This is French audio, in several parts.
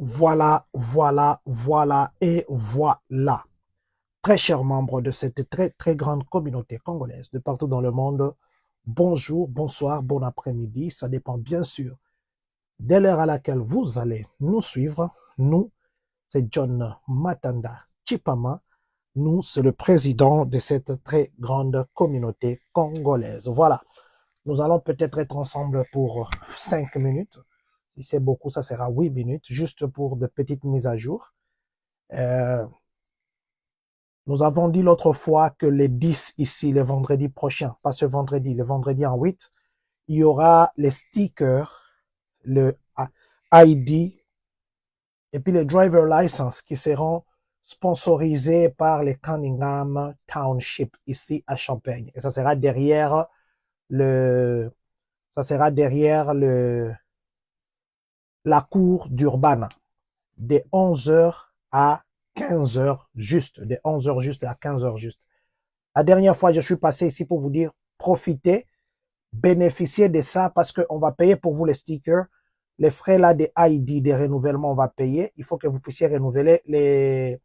Voilà et voilà. Très chers membres de cette très grande communauté congolaise de partout dans le monde, bonjour, bonsoir, bon après-midi. Ça dépend bien sûr de l'heure à laquelle vous allez nous suivre. Nous, c'est John Matanda Chipama. Nous, c'est le président de cette très grande communauté congolaise. Voilà. Nous allons peut-être être ensemble pour 5 minutes. Si c'est beaucoup, ça sera 8 minutes, juste pour de petites mises à jour. Euh, Nous avons dit l'autre fois que les 10 ici, le vendredi prochain, pas ce vendredi, le vendredi en 8, il y aura les stickers, le ID et puis les driver license qui seront sponsorisés par les Cunningham Township ici à Champagne. Et ça sera derrière le, ça sera derrière la cour d'Urbana de 11 heures à 15 heures juste, de 11 heures juste à 15 heures juste. La dernière fois, je suis passé ici pour vous dire, profitez, bénéficiez de ça parce qu'on va payer pour vous les stickers. Les frais là des ID, des renouvellements, on va payer. Il faut que vous puissiez renouveler les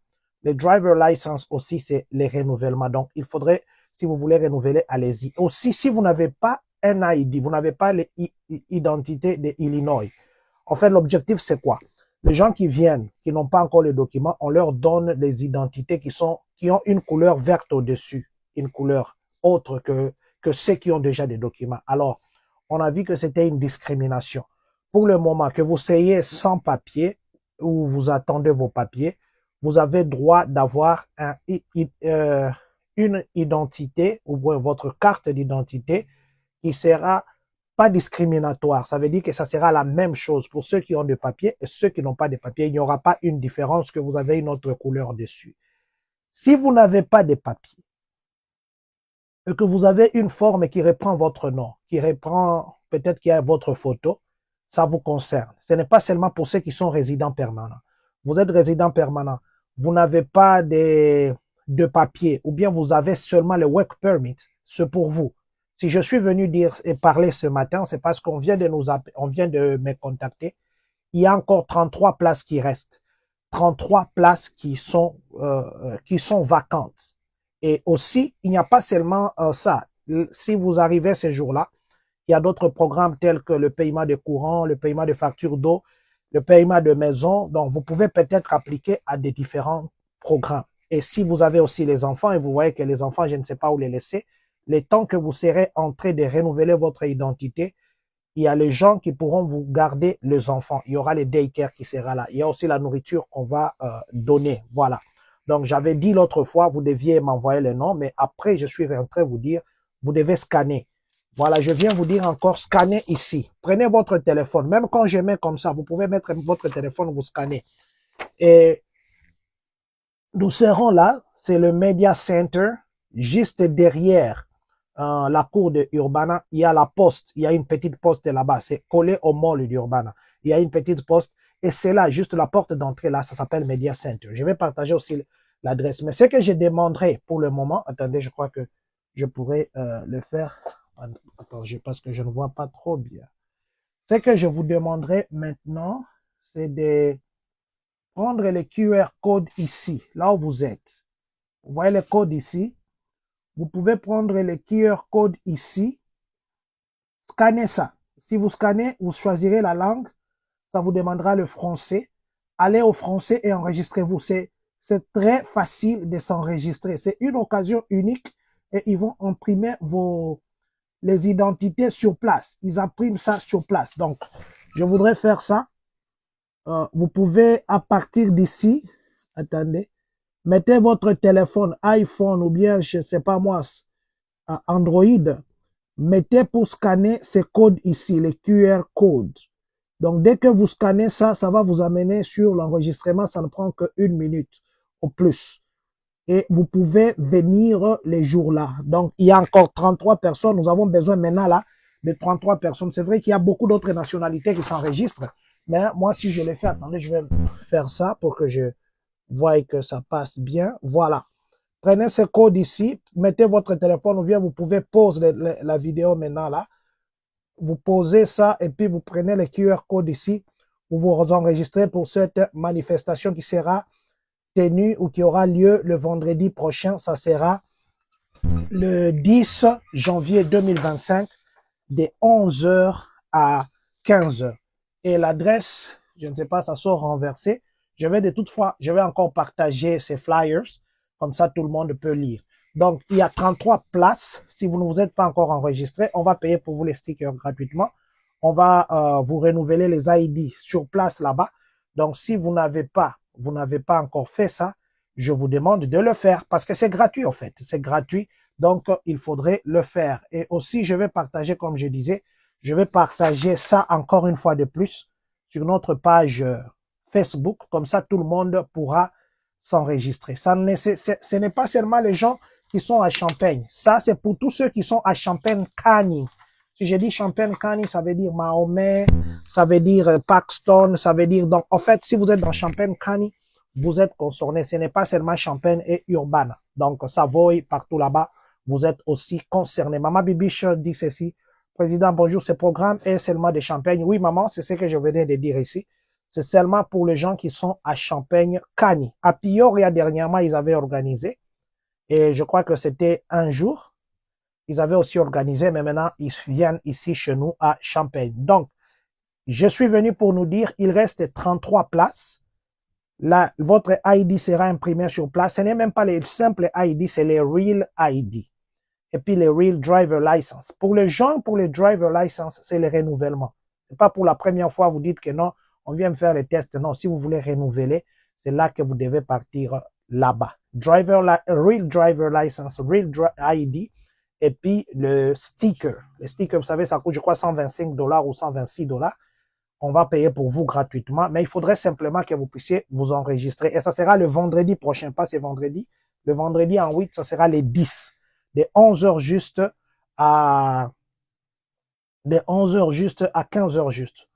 driver license aussi, c'est les renouvellements. Donc, il faudrait, si vous voulez renouveler, allez-y. Aussi, si vous n'avez pas un ID, vous n'avez pas l'identité de Illinois. En fait, l'objectif, c'est quoi? Les gens qui viennent, qui n'ont pas encore les documents, on leur donne les identités qui ont une couleur verte au-dessus, une couleur autre que ceux qui ont déjà des documents. Alors, on a vu que c'était une discrimination. Pour le moment, que vous soyez sans papier ou vous attendez vos papiers, vous avez droit d'avoir une identité ou votre carte d'identité qui sera pas discriminatoire. Ça veut dire que ça sera la même chose pour ceux qui ont des papiers et ceux qui n'ont pas de papiers. Il n'y aura pas une différence que vous avez une autre couleur dessus. Si vous n'avez pas de papiers et que vous avez une forme qui reprend votre nom, qui reprend peut-être qu'il y a votre photo, ça vous concerne. Ce n'est pas seulement pour ceux qui sont résidents permanents. Vous êtes résident permanent, vous n'avez pas de papier ou bien vous avez seulement le work permit, c'est pour vous. Si je suis venu dire et parler ce matin, c'est parce qu'on vient de on vient de me contacter. Il y a encore 33 places qui restent. 33 places qui sont vacantes. Et aussi, il n'y a pas seulement ça. Si vous arrivez ces jours-là, il y a d'autres programmes tels que le paiement de courant, le paiement de factures d'eau, le paiement de maison. Donc, vous pouvez peut-être appliquer à des différents programmes. Et si vous avez aussi les enfants et vous voyez que les enfants, je ne sais pas où les laisser, le temps que vous serez en train de renouveler votre identité, il y a les gens qui pourront vous garder les enfants. Il y aura les daycare qui sera là. Il y a aussi la nourriture qu'on va donner. Voilà. Donc, j'avais dit l'autre fois, vous deviez m'envoyer les noms, mais après, je suis rentré vous dire, vous devez scanner. Voilà, je viens vous dire encore, scanner ici. Prenez votre téléphone. Même quand je mets comme ça, vous pouvez mettre votre téléphone, vous scannez. Et nous serons là, c'est le Media Center, juste derrière la cour de Urbana. Il y a la poste, il y a une petite poste là-bas, c'est collé au mall d'Urbana. Il y a une petite poste et c'est là, juste la porte d'entrée là, ça s'appelle Media Center. Je vais partager aussi l'adresse. Mais ce que je demanderai pour le moment, attendez, je crois que je pourrais le faire. Attends, parce que je ne vois pas trop bien. Ce que je vous demanderai maintenant, c'est de prendre le QR code ici, là où vous êtes. Vous voyez le code ici. Vous pouvez prendre le QR code ici. Scannez ça. Si vous scannez, vous choisirez la langue. Ça vous demandera le français. Allez au français et enregistrez-vous. C'est très facile de s'enregistrer. C'est une occasion unique et ils vont imprimer les identités sur place. Ils impriment ça sur place. Donc, je voudrais faire ça. Vous pouvez, à partir d'ici, attendez, mettez votre téléphone iPhone ou bien, je ne sais pas moi, Android, mettez pour scanner ces codes ici, les QR codes. Donc, dès que vous scannez ça, ça va vous amener sur l'enregistrement. Ça ne prend qu'une minute au plus. Et vous pouvez venir les jours-là. Donc, il y a encore 33 personnes. Nous avons besoin maintenant là de 33 personnes. C'est vrai qu'il y a beaucoup d'autres nationalités qui s'enregistrent. Mais moi, si je les fais, attendez, je vais faire ça pour que je voie que ça passe bien. Voilà. Prenez ce code ici, mettez votre téléphone ou bien vous pouvez poser la vidéo maintenant là. Vous posez ça et puis vous prenez le QR code ici. vous vous enregistrez pour cette manifestation qui sera tenue ou qui aura lieu le vendredi prochain. Ça sera le 10 janvier 2025 de 11 heures à 15 heures. Et l'adresse, je ne sais pas, ça sort renversé. Je vais encore partager ces flyers. Comme ça, tout le monde peut lire. Donc, il y a 33 places. Si vous ne vous êtes pas encore enregistré, on va payer pour vous les stickers gratuitement. On va vous renouveler les ID sur place là-bas. Donc, si vous n'avez pas encore fait ça, je vous demande de le faire parce que c'est gratuit en fait. C'est gratuit. Donc, il faudrait le faire. Et aussi, je vais partager, comme je disais, je vais partager ça encore une fois de plus sur notre page Facebook. Comme ça, tout le monde pourra s'enregistrer. Ce n'est pas seulement les gens qui sont à Champagne. Ça, c'est pour tous ceux qui sont à Champagne-Cani. Si je dis Champagne-Cani, ça veut dire Mahomet, ça veut dire Paxton, ça veut dire... Donc, en fait, si vous êtes dans Champagne-Cani, vous êtes concerné. Ce n'est pas seulement Champagne et Urbana. Donc, Savoie, partout là-bas, vous êtes aussi concerné. Maman Bibiche dit ceci. Président, bonjour, ce programme est seulement de Champagne. Oui, maman, c'est ce que je venais de dire ici. C'est seulement pour les gens qui sont à Champagne-Cani. À Peoria, dernièrement, ils avaient organisé. Et je crois que c'était un jour. Ils avaient aussi organisé, mais maintenant, ils viennent ici chez nous à Champagne. Donc, je suis venu pour nous dire, il reste 33 places. Là, votre ID sera imprimé sur place. Ce n'est même pas les simples ID, c'est les Real ID. Et puis les Real Driver License. Pour les gens, pour les Driver License, c'est le renouvellement. C'est pas pour la première fois, vous dites que non, on vient me faire les tests. Non, si vous voulez renouveler, c'est là que vous devez partir là-bas. Real Driver License, Real ID, et puis le sticker. Le sticker, vous savez, ça coûte, je crois, $125 ou $126. On va payer pour vous gratuitement, mais il faudrait simplement que vous puissiez vous enregistrer. Et ça sera le vendredi prochain, pas ce vendredi. Le vendredi en 8, ça sera les 10. De 11h juste à 15h juste.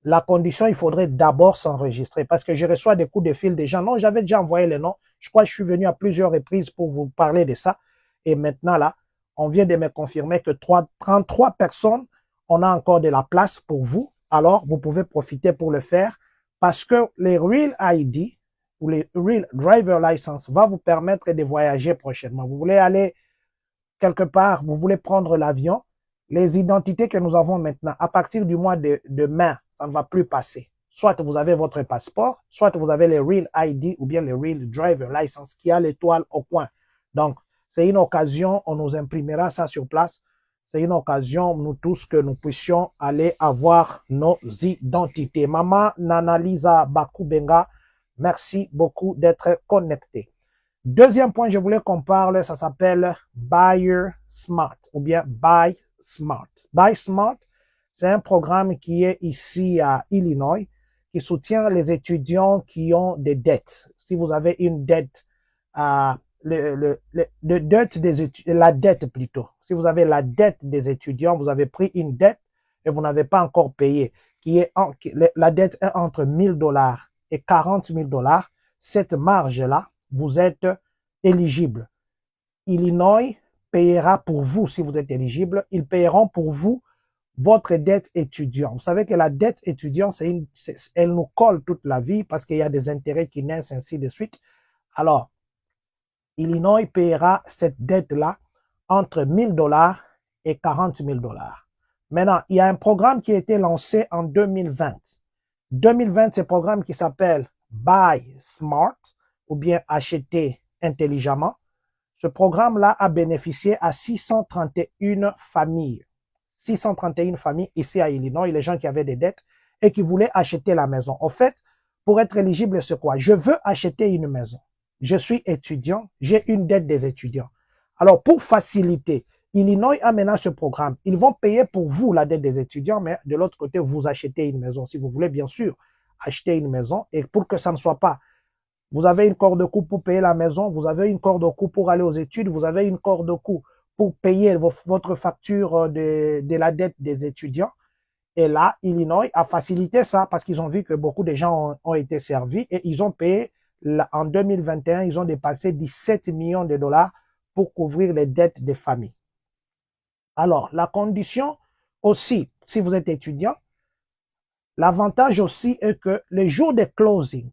La condition, il faudrait d'abord s'enregistrer parce que je reçois des coups de fil des gens. Non, j'avais déjà envoyé les noms. Je crois que je suis venu à plusieurs reprises pour vous parler de ça. Et maintenant, là, on vient de me confirmer que 33 personnes, on a encore de la place pour vous. Alors, vous pouvez profiter pour le faire parce que les Real ID ou les Real Driver License va vous permettre de voyager prochainement. Vous voulez aller quelque part, vous voulez prendre l'avion, les identités que nous avons maintenant, à partir du mois de mai, ça ne va plus passer. Soit vous avez votre passeport, soit vous avez les Real ID ou bien les Real Driver License qui a l'étoile au coin. Donc, c'est une occasion, on nous imprimera ça sur place. C'est une occasion, nous tous, que nous puissions aller avoir nos identités. Maman Nana Lisa Bakubenga, merci beaucoup d'être connecté. Deuxième point, je voulais qu'on parle, ça s'appelle Buyer Smart ou bien Buy Smart. Buy Smart, c'est un programme qui est ici à Illinois, qui soutient les étudiants qui ont des dettes. Si vous avez une dette, la dette plutôt. Si vous avez la dette des étudiants, vous avez pris une dette et vous n'avez pas encore payé, la dette est entre $1000 et $40,000. Cette marge-là, vous êtes éligible. Illinois payera pour vous, si vous êtes éligible, ils payeront pour vous votre dette étudiant. Vous savez que la dette étudiant, elle nous colle toute la vie parce qu'il y a des intérêts qui naissent, ainsi de suite. Alors, Illinois payera cette dette-là entre $1000 et $40,000. Maintenant, il y a un programme qui a été lancé en 2020. 2020, c'est un programme qui s'appelle Buy Smart ou bien Acheter intelligemment. Ce programme-là a bénéficié à 631 familles. 631 familles ici à Illinois, les gens qui avaient des dettes et qui voulaient acheter la maison. En fait, pour être éligible, c'est quoi? Je veux acheter une maison. Je suis étudiant, j'ai une dette des étudiants. Alors, pour faciliter, Illinois a maintenant ce programme. Ils vont payer pour vous la dette des étudiants, mais de l'autre côté, vous achetez une maison. Si vous voulez, bien sûr, acheter une maison. Et pour que ça ne soit pas, vous avez une corde de cou pour payer la maison, vous avez une corde de cou pour aller aux études, vous avez une corde de cou pour payer votre facture de la dette des étudiants. Et là, Illinois a facilité ça parce qu'ils ont vu que beaucoup de gens ont été servis et ils ont payé, en 2021, ils ont dépassé 17 millions de dollars pour couvrir les dettes des familles. Alors, la condition aussi, si vous êtes étudiant, L'avantage aussi est que les jours de closing,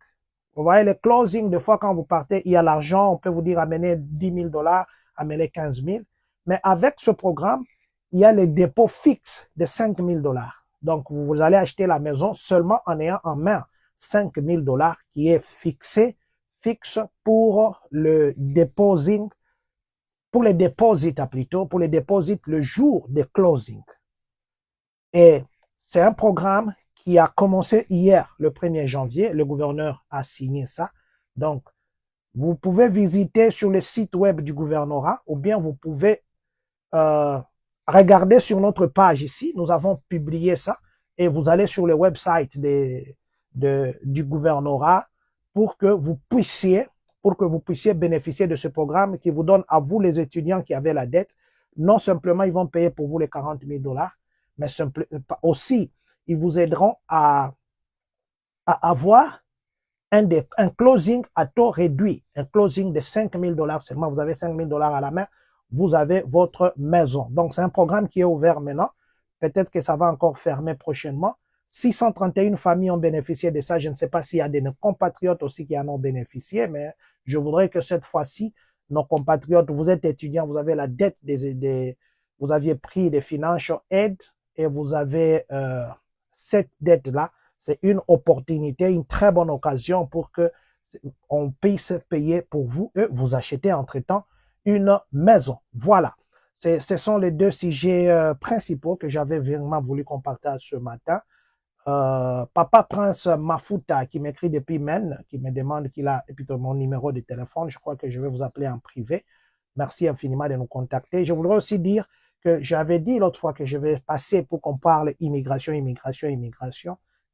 vous voyez les closing, des fois quand vous partez, il y a l'argent, on peut vous dire amenez 10 000 $, amenez 15 000. Mais avec ce programme, il y a les dépôts fixes de 5 000 $. Donc, vous allez acheter la maison seulement en ayant en main 5 000 $ qui est fixe pour le depositing, pour les deposits plutôt, pour les deposits le jour de closing. Et c'est un programme qui a commencé hier, le 1er janvier. Le gouverneur a signé ça. Donc, vous pouvez visiter sur le site web du gouvernorat ou bien vous pouvez regarder sur notre page ici. Nous avons publié ça et vous allez sur le website du gouvernorat pour que vous puissiez bénéficier de ce programme qui vous donne à vous, les étudiants qui avaient la dette. Non simplement, ils vont payer pour vous les 40 000 $, mais aussi, ils vous aideront à avoir un closing à taux réduit, un closing de 5 000 $ seulement. Vous avez 5 000 $ à la main, vous avez votre maison. Donc, c'est un programme qui est ouvert maintenant. Peut-être que ça va encore fermer prochainement. 631 familles ont bénéficié de ça. Je ne sais pas s'il y a des compatriotes aussi qui en ont bénéficié, mais je voudrais que cette fois-ci, nos compatriotes, vous êtes étudiants, vous avez la dette vous aviez pris des financial aid et vous avez cette dette-là. C'est une opportunité, une très bonne occasion pour que on puisse payer pour vous et vous acheter entre-temps une maison. Voilà. Ce sont les deux sujets principaux que j'avais vraiment voulu qu'on partage ce matin. Papa Prince Mafuta qui m'écrit depuis Maine, qui me demande qu'il a mon numéro de téléphone. Je crois que je vais vous appeler en privé. Merci infiniment de nous contacter. Je voudrais aussi dire que j'avais dit l'autre fois que je vais passer pour qu'on parle immigration.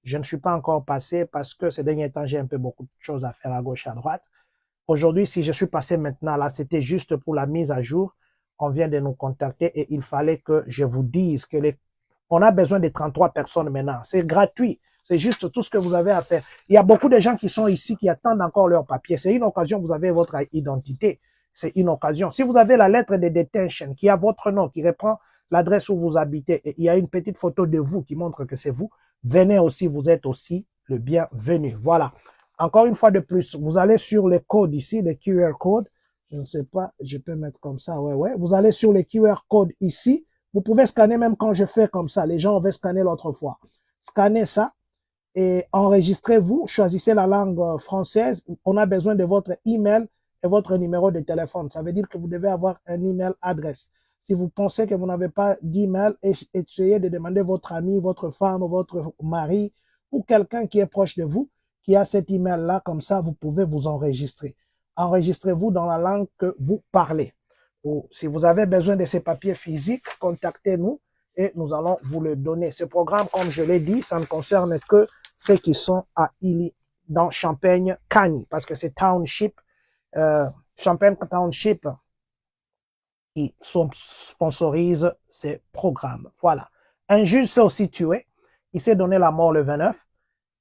Je ne suis pas encore passé parce que ces derniers temps, j'ai un peu beaucoup de choses à faire à gauche, à droite. Aujourd'hui, si je suis passé maintenant là, c'était juste pour la mise à jour. On vient de nous contacter et il fallait que je vous dise que on a besoin de 33 personnes maintenant. C'est gratuit. C'est juste tout ce que vous avez à faire. Il y a beaucoup de gens qui sont ici, qui attendent encore leur papier. C'est une occasion, vous avez votre identité. C'est une occasion. Si vous avez la lettre de detention qui a votre nom, qui reprend l'adresse où vous habitez, et il y a une petite photo de vous qui montre que c'est vous, venez aussi, vous êtes aussi le bienvenu. Voilà. Encore une fois de plus, vous allez sur le code ici, le QR code. Je ne sais pas, je peux mettre comme ça, ouais. Vous allez sur le QR code ici. Vous pouvez scanner même quand je fais comme ça. Les gens avaient scanné l'autre fois. Scannez ça et enregistrez-vous. Choisissez la langue française. On a besoin de votre email et votre numéro de téléphone. Ça veut dire que vous devez avoir un email adresse. Si vous pensez que vous n'avez pas d'email, essayez de demander votre ami, votre femme, votre mari ou quelqu'un qui est proche de vous qui a cet email-là. Comme ça, vous pouvez vous enregistrer. Enregistrez-vous dans la langue que vous parlez. Ou si vous avez besoin de ces papiers physiques, contactez-nous et nous allons vous le donner. Ce programme, comme je l'ai dit, ça ne concerne que ceux qui sont à Illy, dans Champaign-Cagny, parce que c'est Township, Champaign Township qui sponsorise ces programmes. Voilà. Un juge s'est aussi tué. Il s'est donné la mort le 29,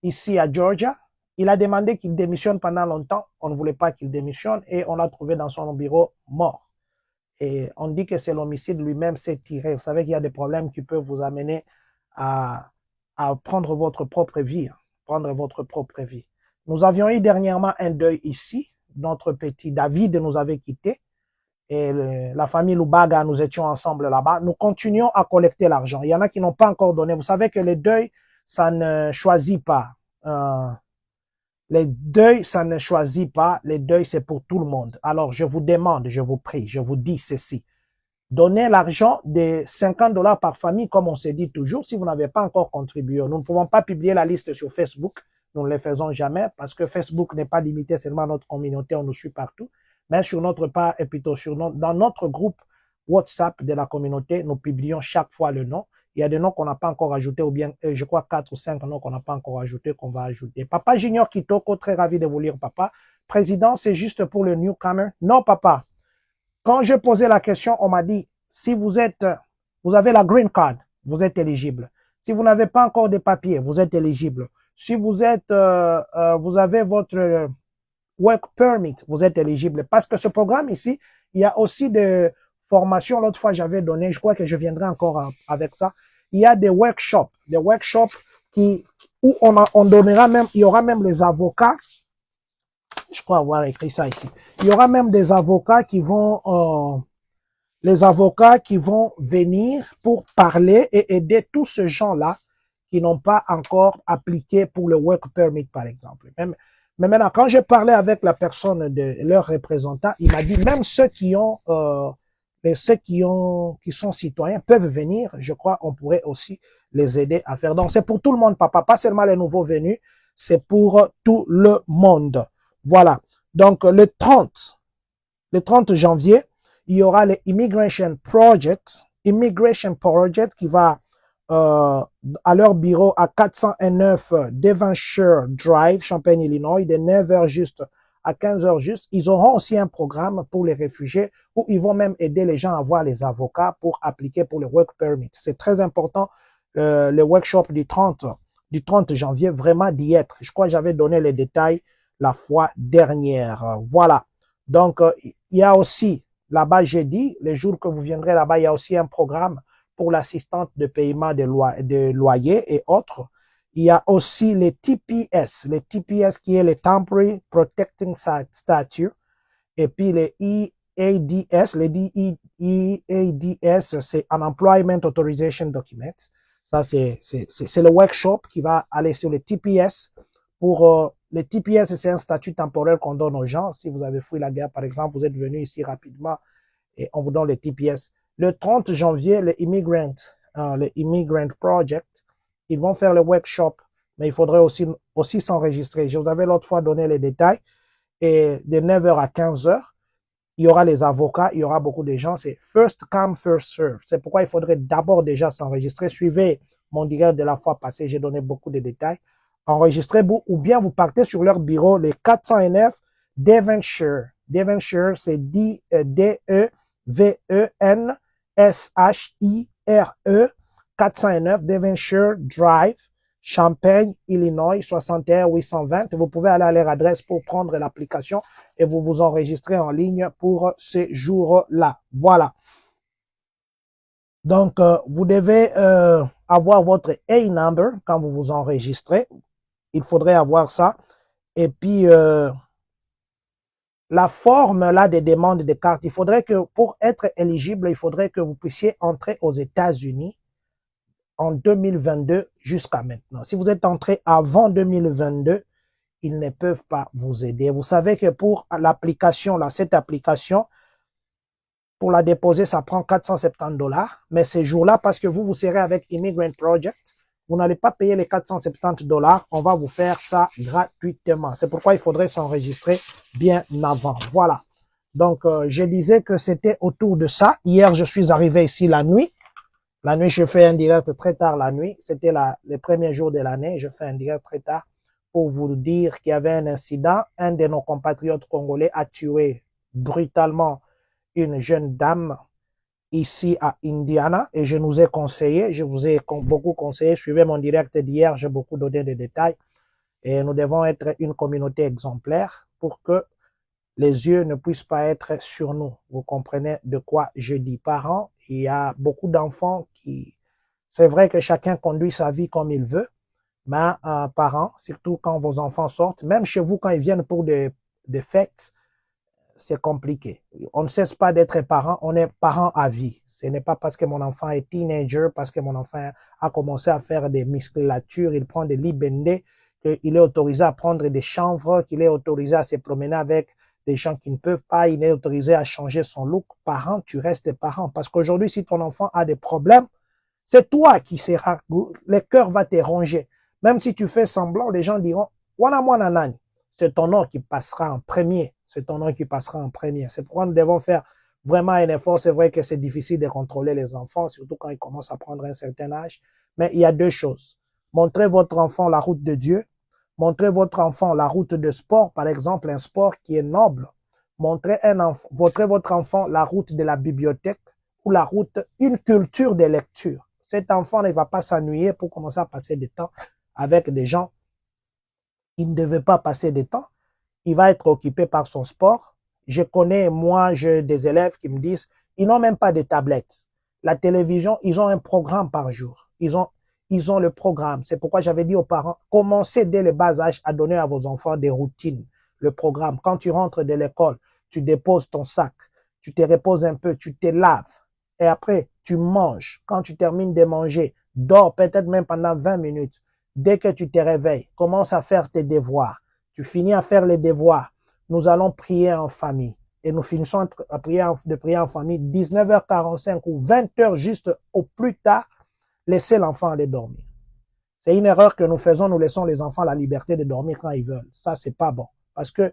ici à Georgia. Il a demandé qu'il démissionne pendant longtemps. On ne voulait pas qu'il démissionne et on l'a trouvé dans son bureau mort. Et on dit que c'est l'homicide lui-même s'est tiré. Vous savez qu'il y a des problèmes qui peuvent vous amener à prendre votre propre vie. Prendre votre propre vie. Nous avions eu dernièrement un deuil ici. Notre petit David nous avait quittés. Et la famille Lubaga, nous étions ensemble là-bas. Nous continuons à collecter l'argent. Il y en a qui n'ont pas encore donné. Vous savez que les deuils, ça ne choisit pas. Les deuils, ça ne choisit pas. Les deuils, c'est pour tout le monde. Alors, je vous demande, je vous prie, je vous dis ceci. Donnez l'argent de 50 $ par famille, comme on s'est dit toujours, si vous n'avez pas encore contribué. Nous ne pouvons pas publier la liste sur Facebook. Nous ne le faisons jamais parce que Facebook n'est pas limité seulement à notre communauté, on nous suit partout. Mais sur notre page, et plutôt dans notre groupe WhatsApp de la communauté, nous publions chaque fois le nom. Il y a des noms qu'on n'a pas encore ajoutés, ou bien, je crois, 4 ou 5 noms qu'on n'a pas encore ajoutés, qu'on va ajouter. Papa Junior Kitoko, très ravi de vous lire, papa. Président, c'est juste pour le newcomer. Non, papa. Quand je posais la question, on m'a dit, si vous avez la green card, vous êtes éligible. Si vous n'avez pas encore de papiers, vous êtes éligible. Si vous avez votre work permit, vous êtes éligible. Parce que ce programme ici, il y a aussi des formations. L'autre fois, j'avais donné, je crois que je viendrai encore avec ça. Il y a des workshops qui où on donnera même, il y aura même les avocats, je crois avoir écrit ça ici, il y aura même des avocats qui vont, les avocats qui vont venir pour parler et aider tous ces gens-là qui n'ont pas encore appliqué pour le work permit, par exemple. Mais maintenant, quand j'ai parlé avec la personne de leur représentant, il m'a dit même ceux qui ont, qui sont citoyens peuvent venir. Je crois on pourrait aussi les aider à faire. Donc c'est pour tout le monde, papa, pas seulement les nouveaux venus, c'est pour tout le monde. Voilà. Donc le 30 janvier, il y aura le Immigration Project qui va à leur bureau à 409 Devonshire Drive, Champaign, Illinois, de 9h juste à 15h juste. Ils auront aussi un programme pour les réfugiés où ils vont même aider les gens à avoir les avocats pour appliquer pour le work permit. C'est très important, le workshop du 30 janvier, vraiment d'y être. Je crois que j'avais donné les détails la fois dernière. Voilà. Donc, il y a aussi, là-bas, j'ai dit, les jours que vous viendrez là-bas, il y a aussi un programme pour l'assistante de paiement de loyer et autres. Il y a aussi les TPS qui est les Temporary Protecting Statute, et puis les EADS, c'est Unemployment Authorization Document. Ça, c'est le workshop qui va aller sur les TPS. Pour les TPS, c'est un statut temporaire qu'on donne aux gens. Si vous avez fui la guerre, par exemple, vous êtes venu ici rapidement et on vous donne les TPS. Le 30 janvier, les Immigrant Project, ils vont faire le workshop, mais il faudrait aussi s'enregistrer. Je vous avais l'autre fois donné les détails. Et de 9h à 15h, il y aura les avocats, il y aura beaucoup de gens. C'est first come, first serve. C'est pourquoi il faudrait d'abord déjà s'enregistrer. Suivez mon direct de la fois passée, j'ai donné beaucoup de détails. Enregistrez-vous ou bien vous partez sur leur bureau, les 409 Devonshire. Devonshire, c'est D-E-V-E-N-S-H-I-R-E 409 Devonshire Drive, Champaign, Illinois, 61 820. Vous pouvez aller à leur adresse pour prendre l'application et vous vous enregistrez en ligne pour ces jours-là. Voilà. Donc, vous devez avoir votre A-number quand vous vous enregistrez. Il faudrait avoir ça. Et puis, la forme là des demandes de carte, il faudrait que pour être éligible, il faudrait que vous puissiez entrer aux États-Unis en 2022 jusqu'à maintenant. Si vous êtes entré avant 2022, ils ne peuvent pas vous aider. Vous savez que pour l'application, là, cette application, pour la déposer, ça prend 470$. Mais ces jours-là, parce que vous serez avec Immigrant Project, vous n'allez pas payer les 470$. On va vous faire ça gratuitement. C'est pourquoi il faudrait s'enregistrer bien avant. Voilà. Donc, je disais que c'était autour de ça. Hier, je suis arrivé ici la nuit. La nuit, je fais un direct très tard la nuit. C'était les premiers jours de l'année. Je fais un direct très tard pour vous dire qu'il y avait un incident. Un de nos compatriotes congolais a tué brutalement une jeune dame ici à Indiana et je vous ai beaucoup conseillé, suivez mon direct d'hier, j'ai beaucoup donné de détails et nous devons être une communauté exemplaire pour que les yeux ne puissent pas être sur nous. Vous comprenez de quoi je dis. Parents, il y a beaucoup d'enfants c'est vrai que chacun conduit sa vie comme il veut, mais parents, surtout quand vos enfants sortent, même chez vous quand ils viennent pour des fêtes, c'est compliqué. On ne cesse pas d'être parent, on est parent à vie. Ce n'est pas parce que mon enfant est teenager, parce que mon enfant a commencé à faire des musculatures, il prend des libendés, qu'il est autorisé à prendre des chanvres, qu'il est autorisé à se promener avec des gens qui ne peuvent pas, il est autorisé à changer son look. Parent, tu restes parent. Parce qu'aujourd'hui, si ton enfant a des problèmes, c'est toi qui seras, le cœur va te ronger. Même si tu fais semblant, les gens diront, wana mwana nani. C'est ton nom qui passera en premier. C'est ton nom qui passera en premier. C'est pourquoi nous devons faire vraiment un effort. C'est vrai que c'est difficile de contrôler les enfants, surtout quand ils commencent à prendre un certain âge. Mais il y a deux choses. Montrez votre enfant la route de Dieu. Montrez votre enfant la route de sport, par exemple, un sport qui est noble. Montrez votre enfant la route de la bibliothèque ou la route, une culture de lecture. Cet enfant ne va pas s'ennuyer pour commencer à passer du temps avec des gens qui ne devaient pas passer du temps. Il va être occupé par son sport. Je connais, moi, j'ai des élèves qui me disent, ils n'ont même pas de tablette. La télévision, ils ont un programme par jour. ils ont le programme. C'est pourquoi j'avais dit aux parents, commencez dès le bas âge à donner à vos enfants des routines, le programme. Quand tu rentres de l'école, tu déposes ton sac, tu te reposes un peu, tu te laves et après, tu manges. Quand tu termines de manger, dors peut-être même pendant 20 minutes. Dès que tu te réveilles, commence à faire tes devoirs. Tu finis à faire les devoirs. Nous allons prier en famille. Et nous finissons de prier en famille 19h45 ou 20h juste au plus tard. Laissez l'enfant aller dormir. C'est une erreur que nous faisons. Nous laissons les enfants la liberté de dormir quand ils veulent. Ça, c'est pas bon. Parce que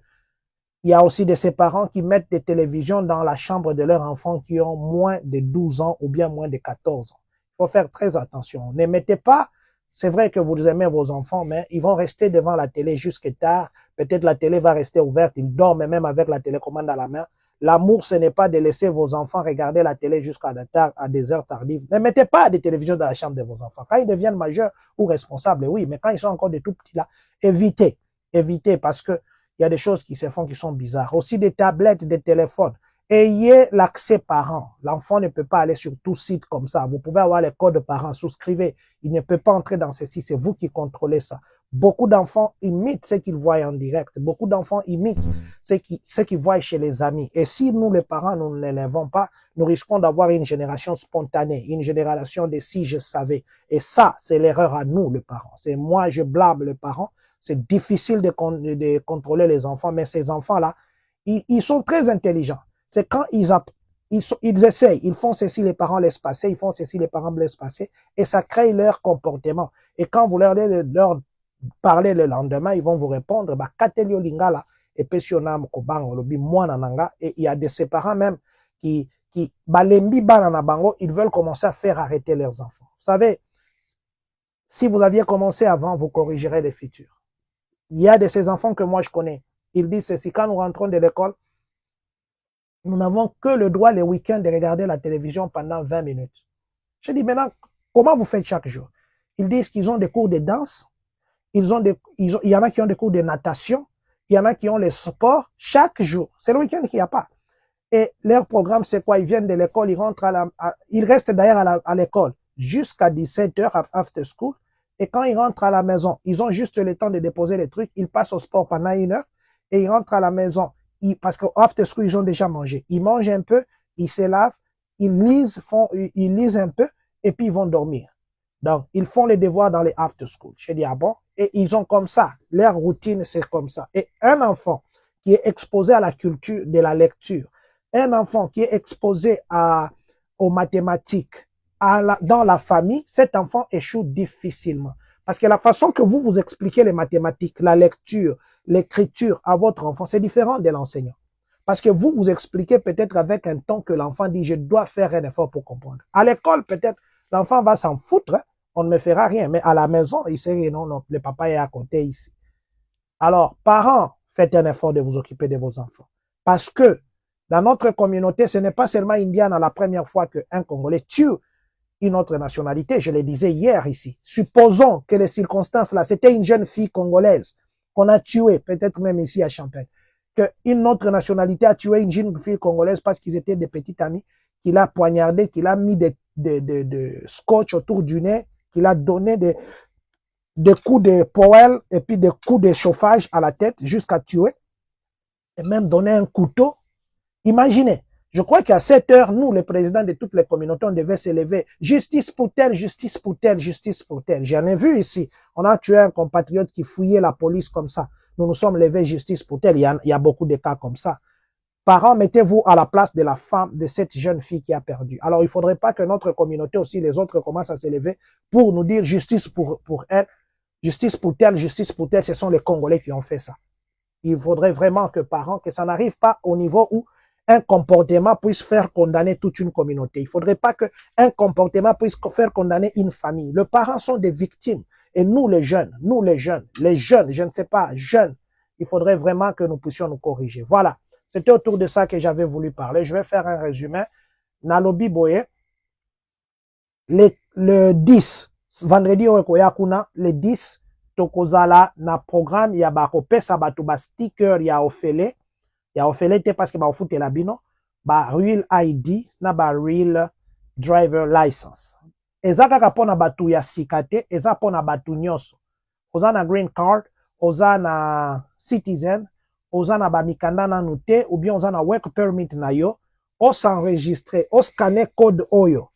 il y a aussi de ces parents qui mettent des télévisions dans la chambre de leurs enfants qui ont moins de 12 ans ou bien moins de 14 ans. Il faut faire très attention. Ne mettez pas, c'est vrai que vous aimez vos enfants, mais ils vont rester devant la télé jusqu'à tard. Peut-être la télé va rester ouverte. Ils dorment même avec la télécommande à la main. L'amour, ce n'est pas de laisser vos enfants regarder la télé jusqu'à des heures tardives. Ne mettez pas des télévisions dans la chambre de vos enfants. Quand ils deviennent majeurs ou responsables, oui, mais quand ils sont encore des tout petits là, évitez. Évitez parce que il y a des choses qui se font qui sont bizarres. Aussi des tablettes, des téléphones. Ayez l'accès parent. L'enfant ne peut pas aller sur tout site comme ça. Vous pouvez avoir les codes parents, souscrivez. Il ne peut pas entrer dans ceci. C'est vous qui contrôlez ça. Beaucoup d'enfants imitent ce qu'ils voient en direct. Beaucoup d'enfants imitent ce qu'ils voient chez les amis. Et si nous, les parents, nous ne l'élèvons pas, nous risquons d'avoir une génération spontanée, une génération de si je savais. Et ça, c'est l'erreur à nous, les parents. C'est moi, je blâme les parents. C'est difficile de contrôler les enfants, mais ces enfants-là, ils sont très intelligents. C'est quand ils essayent, ils font ceci, les parents laissent passer, ils font ceci, les parents laissent passer, et ça crée leur comportement. Et quand vous leur parlez le lendemain, ils vont vous répondre, bah, katelio lingala, et pesionam kobango, lobi mwana nanga, et il y a de ces parents même balembi banana bango, ils veulent commencer à faire arrêter leurs enfants. Vous savez, si vous aviez commencé avant, vous corrigerez les futurs. Il y a de ces enfants que moi je connais. Ils disent ceci, quand nous rentrons de l'école, nous n'avons que le droit les week-ends de regarder la télévision pendant 20 minutes. Je dis maintenant, comment vous faites chaque jour? Ils disent qu'ils ont des cours de danse, il y en a qui ont des cours de natation, il y en a qui ont les sports chaque jour. C'est le week-end qu'il n'y a pas. Et leur programme, c'est quoi? Ils viennent de l'école, ils restent d'ailleurs à l'école jusqu'à 17h after school. Et quand ils rentrent à la maison, ils ont juste le temps de déposer les trucs. Ils passent au sport pendant 1 heure et ils rentrent à la maison. Parce qu'after school, ils ont déjà mangé. Ils mangent un peu, ils se lavent, ils lisent un peu et puis ils vont dormir. Donc, ils font les devoirs dans les after school. Je dis, ah bon? Et ils ont comme ça. Leur routine, c'est comme ça. Et un enfant qui est exposé à la culture de la lecture, un enfant qui est exposé aux mathématiques, dans la famille, cet enfant échoue difficilement. Parce que la façon que vous expliquez les mathématiques, la lecture, l'écriture à votre enfant, c'est différent de l'enseignant. Parce que vous expliquez peut-être avec un ton que l'enfant dit, je dois faire un effort pour comprendre. À l'école, peut-être, l'enfant va s'en foutre, hein? On ne me fera rien. Mais à la maison, il sait, non, le papa est à côté ici. Alors, parents, faites un effort de vous occuper de vos enfants. Parce que dans notre communauté, ce n'est pas seulement Indiana la première fois qu'un Congolais tue une autre nationalité. Je le disais hier ici. Supposons que les circonstances là, c'était une jeune fille congolaise qu'on a tuée, peut-être même ici à Champagne, qu'une autre nationalité a tué une jeune fille congolaise parce qu'ils étaient des petits amis, qu'il a poignardé, qu'il a mis de scotch autour du nez, qu'il a donné des coups de poêle et puis des coups de chauffage à la tête jusqu'à tuer, et même donné un couteau. Imaginez. Je crois qu'à 7 heures, nous, les présidents de toutes les communautés, on devait s'élever. Justice pour tel, justice pour tel, justice pour tel. J'en ai vu ici. On a tué un compatriote qui fouillait la police comme ça. Nous nous sommes levés justice pour tel. Il y a beaucoup de cas comme ça. Parents, mettez-vous à la place de la femme, de cette jeune fille qui a perdu. Alors, il ne faudrait pas que notre communauté aussi, les autres, commencent à s'élever pour nous dire justice pour elle, justice pour tel, justice pour tel. Ce sont les Congolais qui ont fait ça. Il faudrait vraiment que parents, que ça n'arrive pas au niveau où un comportement puisse faire condamner toute une communauté. Il ne faudrait pas qu'un comportement puisse faire condamner une famille. Les parents sont des victimes. Et nous, les jeunes, je ne sais pas, jeunes, il faudrait vraiment que nous puissions nous corriger. Voilà. C'était autour de ça que j'avais voulu parler. Je vais faire un résumé. Nalobi Boye, le 10, vendredi okoyakuna, le 10, tokozala na programme ya bakopesa bato ba sticker ya ofele. Ya ofele te parce que ba ofutela bino ba real ID na ba real driver license. eza kaka pona batu ya sikate, eza pona batu nyonso. Oza na green card, oza na citizen, oza na bamikanda nanu te, ou bien oza na work permit na yo, s'enregistrer, scanner code oyo.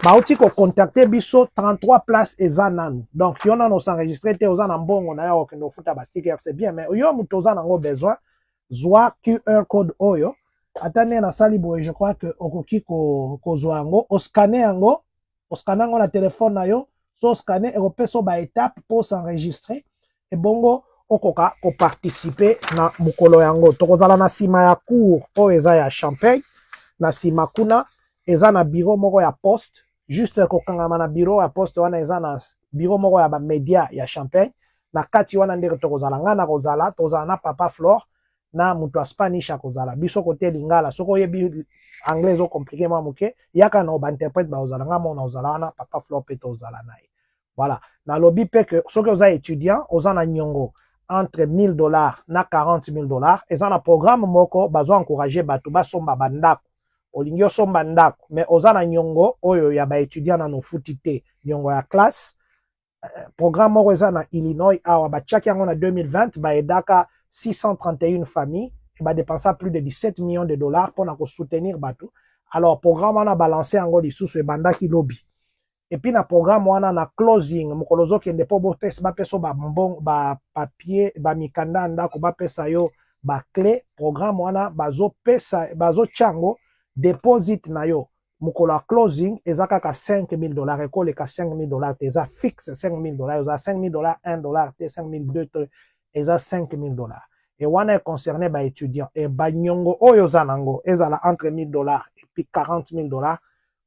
Bauti ko contacter biso 33 places eza nanu. Donc yo nano s'enregistrer te, oza na mbongo na yo okendo futa ba sticker, c'est bien, mais yo muto oza nango besoin, zwa QR code oyo. Atane na sali boye, je crois que okoki ko zwa yango, scanner yango na téléphone na yo, scanner et repéso ba étape pour s'enregistrer et bongo okoka ko participer na mukolo yango. Tokozala na sima ya cour o eza ya Champagne, na sima kuna eza na bureau moko ya poste, juste kokangama na bureau ya poste wana eza na bureau moko ya ba media ya Champagne, na kati wana ndenge tokozala ngana kozala, tozala na Papa Flore na mutu a Spanish akozala biso kote lingala soko oyebi anglais o compliqué mwa muke yaka na ba interprète ba ozala nga mona ozala wana Papa Flore pe tozala na ye. Voilà, na lobi pe que soki oza étudiant oza na nyongo entre $1000 na $40,000 eza na programme moko bazo encourager bato basomba bandako. Olingi osomba ndako mais oza na nyongo oyo ya ba étudiant na no futi te, nyongo ya classe. Programme moko eza na Illinois awa batiaki yango na 2020 ba edaka 631 familles et ba dépensa plus de 17 millions de dollars pour na ko soutenir bato. Alors programme wana balancer yango lisusu ebandaki lobi. Et puis na programme wana na closing mokolozo kende po bopesa bapeso ba mbong ba papier ba mikanda ndako bapesa yo ba clé. Programme wana bazo pesa bazo chango deposit na yo mukolo closing eza kaka $5,000 ekole ka $5,000 eza fixe $5,000 eza $5,000 $1 te $5,002 te eza $5,000 et wana est concerné ba étudiant et ba nyongo oyo zanango ezala entre $1,000 et puis $40,000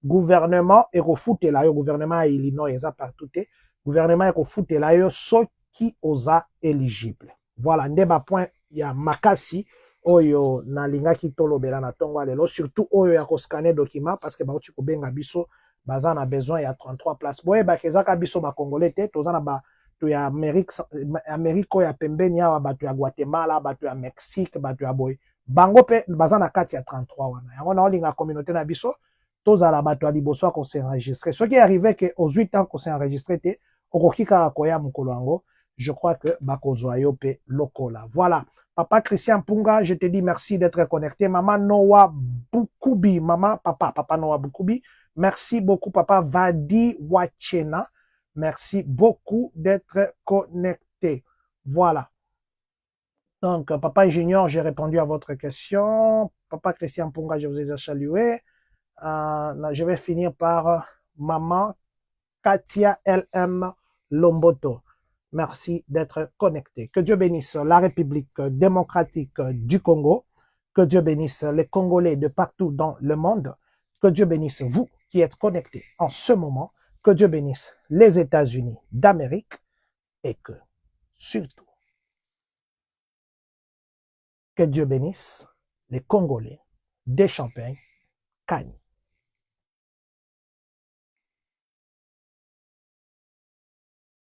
gouvernement ekofutela yo gouvernement ya Illinois eza partout te gouvernement ekofutela yo soki oza éligible. Voilà nde ba point ya makasi oyo nalingaki tolobela na tongo lelo surtout oyo ya ko scanner document parce que bauti ko benga biso baza na besoin ya 33 places. Boye ba kezaka biso ba congolais te toza na ba to ya Amérique ya pembeni awa bato ya Guatemala, bato ya Mexique, bato ya boy. Bango pe baza na kati ya 33 wana. Yango na olinga communauté na biso tozala bato ya liboso ko s'enregistrer. Ce qui est arrivé que aux 8 ans ko s'enregistrer te okoki kaka koya mukolo yango. Je crois que bakozwa yo pe lokola. Voilà. Papa Christian Punga, je te dis merci d'être connecté. Maman Noah Bukubi, papa Noah Bukubi, merci beaucoup. Papa Vadi Wachena, merci beaucoup d'être connecté. Voilà. Donc, Papa Junior, j'ai répondu à votre question. Papa Christian Punga, je vous ai salué. Je vais finir par Maman Katia LM Lomboto. Merci d'être connecté. Que Dieu bénisse la République démocratique du Congo. Que Dieu bénisse les Congolais de partout dans le monde. Que Dieu bénisse vous qui êtes connectés en ce moment. Que Dieu bénisse les États-Unis d'Amérique. Et que, surtout, que Dieu bénisse les Congolais des Champagnes, Kani.